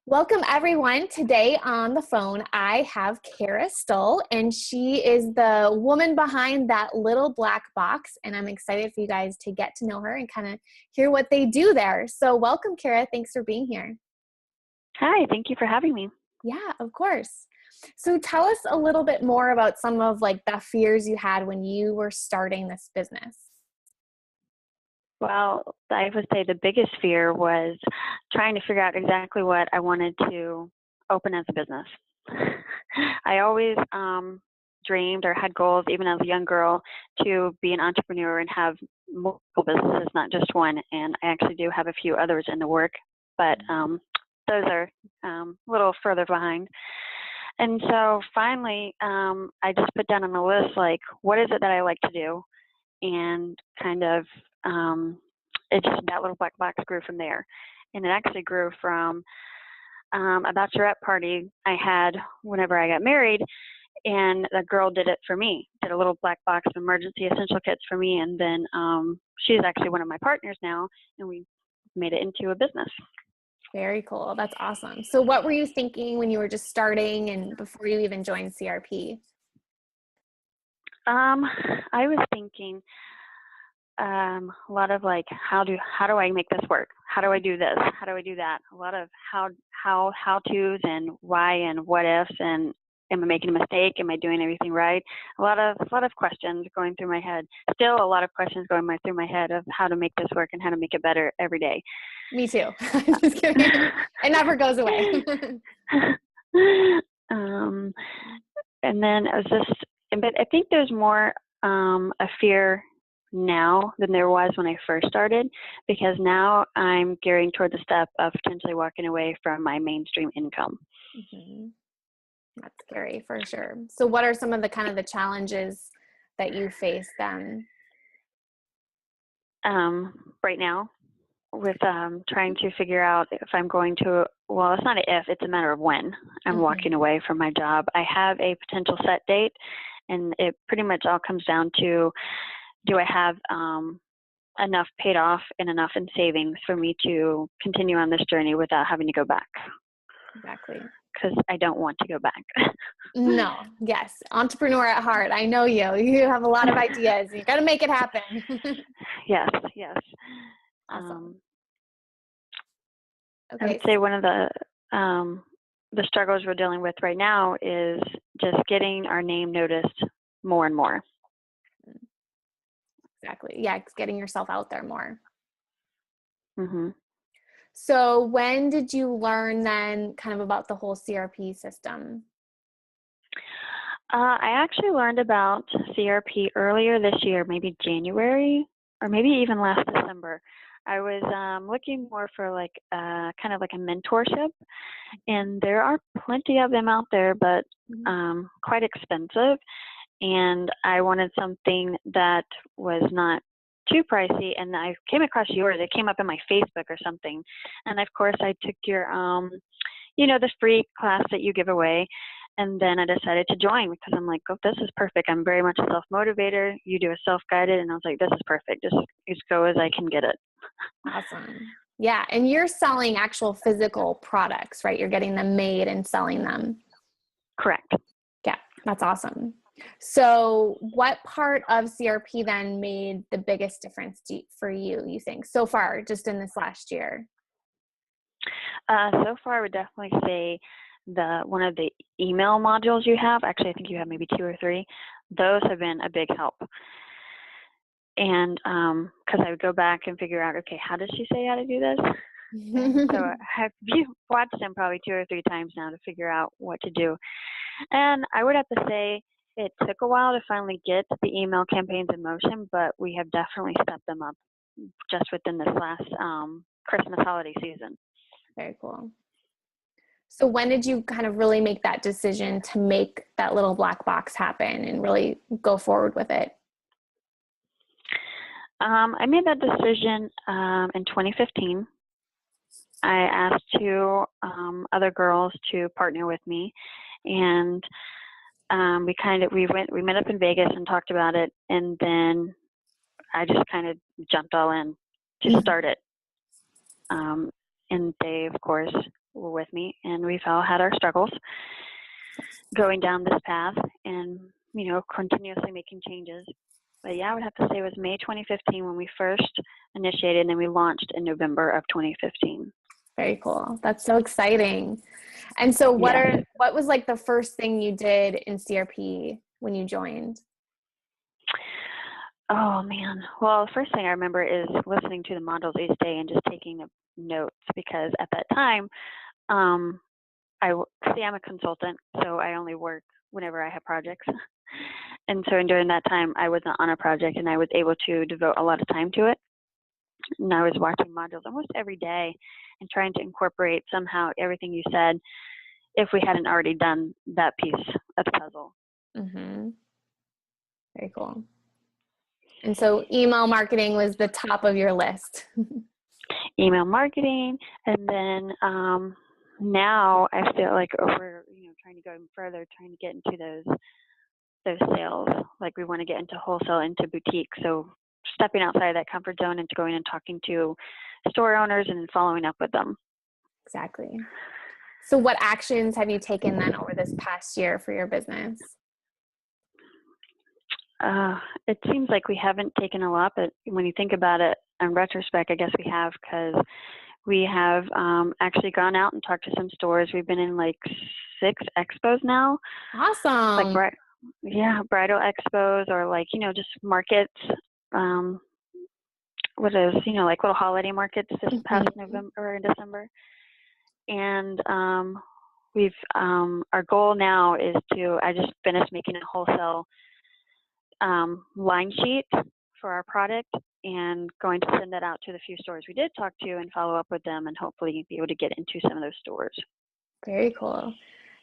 Welcome everyone. Today on the phone, I have Cara Stull, and she is the woman behind that little black box. And I'm excited for you guys to get to know her and kind of hear what they do there. So welcome, Cara. Thanks for being here. Hi, thank you for having me. Yeah, of course. So tell us a little bit more about some of the fears you had when you were starting this business. Well, I would say the biggest fear was trying to figure out exactly what I wanted to open as a business. I always dreamed or had goals, even as a young girl, to be an entrepreneur and have multiple businesses, not just one. And I actually do have a few others in the work, but those are a little further behind. And so finally, I just put down on the list, what is it that I like to do? And kind of it just, that little black box grew from there. And it actually grew from a bachelorette party I had whenever I got married, and the girl did it for me, did a little black box of emergency essential kits for me, and then she's actually one of my partners now, and we made it into a business. Very cool. That's awesome. So what were you thinking when you were just starting and before you even joined CRP? I was thinking a lot of how do I make this work? How do I do this? How do I do that? A lot of how to's and why and what ifs, and am I making a mistake? Am I doing everything right? A lot of questions going through my head. Still a lot of questions going through my head of how to make this work and how to make it better every day. Me too. Just kidding. It never goes away. And then but I think there's more a fear now than there was when I first started, because now I'm gearing toward the step of potentially walking away from my mainstream income. Mm-hmm. That's scary for sure. So what are some of the challenges that you face then? Right now, with trying to figure out if I'm going to, well, it's not an if, it's a matter of when I'm walking away from my job. I have a potential set date, and it pretty much all comes down to, do I have enough paid off and enough in savings for me to continue on this journey without having to go back? Exactly. Because I don't want to go back. No. Yes. Entrepreneur at heart. I know you. You have a lot of ideas. You got to make it happen. Yes. Awesome. I would say one of the struggles we're dealing with right now is just getting our name noticed more and more. Exactly. Yeah. It's getting yourself out there more. Mm-hmm. So when did you learn then kind of about the whole CRP system? I actually learned about CRP earlier this year, maybe January, or maybe even last December. I was looking more for kind of like a mentorship, and there are plenty of them out there, but quite expensive. And I wanted something that was not too pricey, and I came across yours. It came up in my Facebook or something, and of course I took your the free class that you give away, and then I decided to join because I'm like, oh, this is perfect. I'm very much a self-motivator. You do a self-guided, and I was like, this is perfect. Just as go as I can get it. Awesome. Yeah, and you're selling actual physical products, right? You're getting them made and selling them. Correct. Yeah, that's awesome. So what part of CRP then made the biggest difference for you think, so far, just in this last year? So far, I would definitely say one of the email modules you have, actually I think you have maybe 2 or 3, those have been a big help. And because I would go back and figure out, okay, how does she say how to do this? So I've watched them probably 2 or 3 times now to figure out what to do. And I would have to say it took a while to finally get the email campaigns in motion, but we have definitely stepped them up just within this last Christmas holiday season. Very cool. So when did you kind of really make that decision to make that little black box happen and really go forward with it? I made that decision in 2015. I asked 2 other girls to partner with me, and we met up in Vegas and talked about it, and then I just kind of jumped all in to start it. And they, of course, with me, and we've all had our struggles going down this path and, continuously making changes. But yeah, I would have to say it was May 2015 when we first initiated, and then we launched in November of 2015. Very cool. That's so exciting. And so what was like the first thing you did in CRP when you joined? Oh man. Well, the first thing I remember is listening to the modules each day and just taking notes, because at that time, I'm a consultant, so I only work whenever I have projects. And so during that time, I wasn't on a project, and I was able to devote a lot of time to it. And I was watching modules almost every day and trying to incorporate somehow everything you said, if we hadn't already done that piece of the puzzle. Mm-hmm. Very cool. And so email marketing was the top of your list. Email marketing, and then now I feel like we're trying to go even further, trying to get into those sales. Like we want to get into wholesale, into boutique. So stepping outside of that comfort zone and going and talking to store owners and following up with them. Exactly. So what actions have you taken then over this past year for your business? It seems like we haven't taken a lot, but when you think about it in retrospect, I guess we have, because we have actually gone out and talked to some stores. We've been in like 6 expos now. Awesome. Like bridal expos, or like, just markets. Like little holiday markets this past November or December. And we've our goal now is I just finished making a wholesale line sheet for our product, and going to send that out to the few stores we did talk to and follow up with them, and hopefully be able to get into some of those stores. Very cool.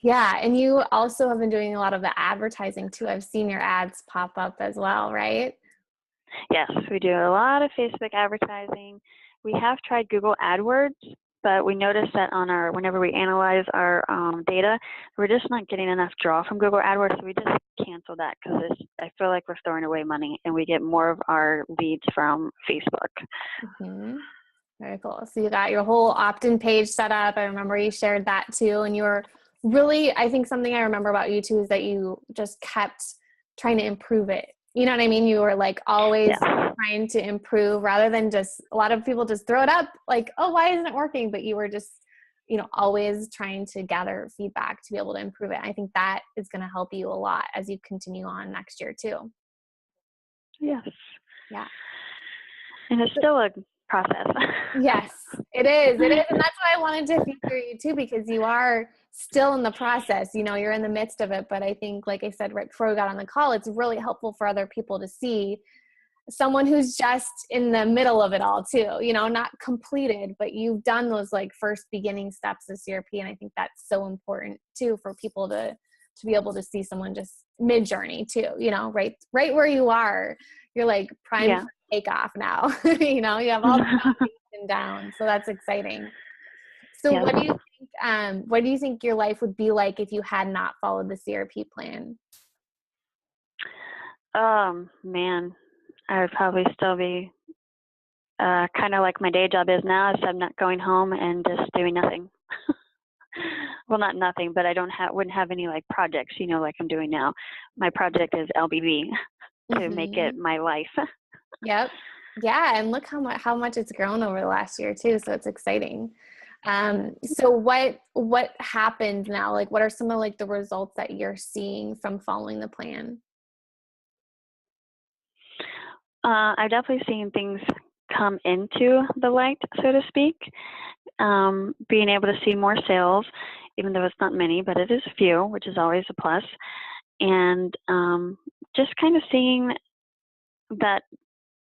Yeah. And you also have been doing a lot of the advertising too. I've seen your ads pop up as well, right? Yes, we do a lot of Facebook advertising. We have tried Google AdWords, but we noticed that whenever we analyze our data, we're just not getting enough draw from Google AdWords, so we just cancel that, because I feel like we're throwing away money, and we get more of our leads from Facebook. Mm-hmm. Very cool. So you got your whole opt-in page set up. I remember you shared that too. And you were really, I think something I remember about you too is that you just kept trying to improve it. You know what I mean? You were like always trying to improve, rather than just, a lot of people just throw it up like, oh, why isn't it working? But you were just, always trying to gather feedback to be able to improve it. I think that is going to help you a lot as you continue on next year too. Yes. Yeah. And it's still a process. Yes, it is. It is. And that's why I wanted to feature you too, because you are still in the process, you're in the midst of it. But I think, like I said, right before we got on the call, it's really helpful for other people to see someone who's just in the middle of it all too, not completed, but you've done those like first beginning steps of CRP. And I think that's so important too, for people to be able to see someone just mid journey too, right where you are, you're like primed for takeoff now. You have all the foundation down. So that's exciting. So what do you think your life would be like if you had not followed the CRP plan? Man, I would probably still be kind of like my day job is now, is I'm not going home and just doing nothing. Well, not nothing, but I wouldn't have any like projects, like I'm doing now. My project is LBB to make it my life. Yep. Yeah. And look how much it's grown over the last year too. So it's exciting. So what happened now? Like, what are some of like the results that you're seeing from following the plan? I've definitely seen things come into the light, so to speak. Being able to see more sales, even though it's not many, but it is few, which is always a plus. And just kind of seeing that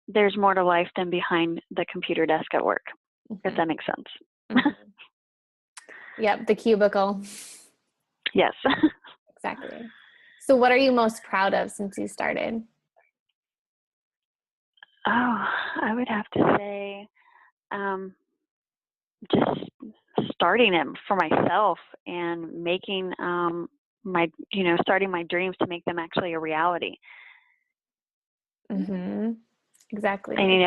there's more to life than behind the computer desk at work, if that makes sense. Mm-hmm. Yep, the cubicle. Yes. Exactly. So what are you most proud of since you started? Oh, I would have to say just starting it for myself and making starting my dreams to make them actually a reality. Mm-hmm. Exactly. And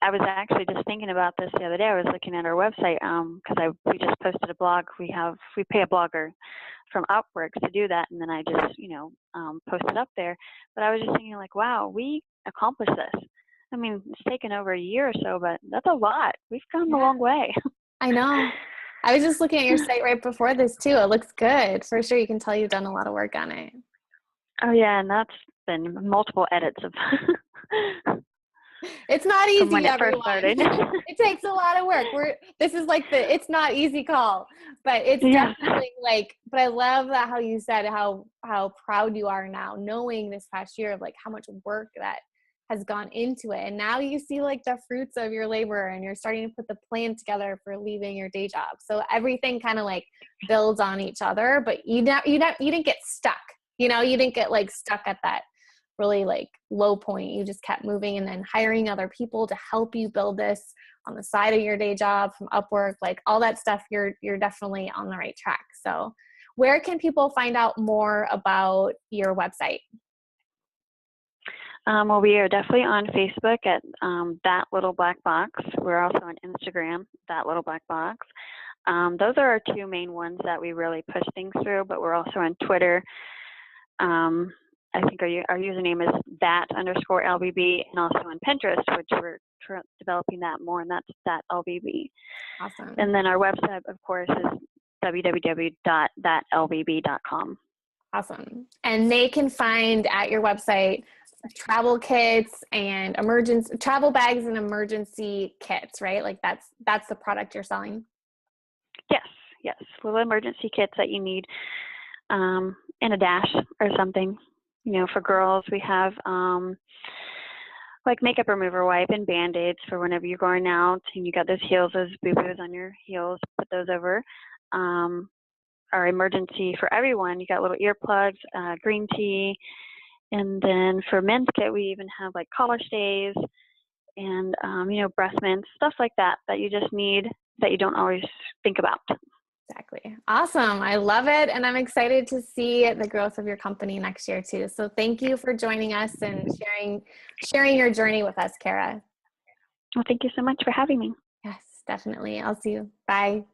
I was actually just thinking about this the other day. I was looking at our website because we just posted a blog. We pay a blogger from Upwork to do that, and then I just posted up there. But I was just thinking like, wow, we accomplished this. I mean, it's taken over a year or so, but that's a lot. We've come a Yeah, long way. I know. I was just looking at your site right before this too. It looks good. For sure, you can tell you've done a lot of work on it. Oh yeah, and that's been multiple edits of It's not from when easy, it first everyone. started. It takes a lot of work. This is like it's not easy call, but it's Yes. definitely but I love that how you said how proud you are now, knowing this past year of like how much work that has gone into it. And now you see like the fruits of your labor, and you're starting to put the plan together for leaving your day job. So everything kind of like builds on each other, but you didn't get stuck. You didn't get like stuck at that really like low point. You just kept moving, and then hiring other people to help you build this on the side of your day job from Upwork, like all that stuff. You're definitely on the right track. So where can people find out more about your website? Well, we are definitely on Facebook at That Little Black Box. We're also on Instagram, That Little Black Box. Those are our two main ones that we really push things through, but we're also on Twitter. I think our username is that_LBB, and also on Pinterest, which we're developing that more, and that's that LBB. Awesome. And then our website, of course, is www.thatlbb.com. Awesome. And they can find at your website travel kits and travel bags and emergency kits, right? Like that's the product you're selling. Yes, little emergency kits that you need in a dash or something. For girls, we have like makeup remover wipe and Band-Aids for whenever you're going out and you got those boo-boos on your heels, put those over. Our emergency for everyone, you got little earplugs, green tea, and then for men's kit, we even have like collar stays and breast mints, stuff like that you just need that you don't always think about. Exactly. Awesome. I love it. And I'm excited to see the growth of your company next year too. So thank you for joining us and sharing your journey with us, Cara. Well, thank you so much for having me. Yes, definitely. I'll see you. Bye.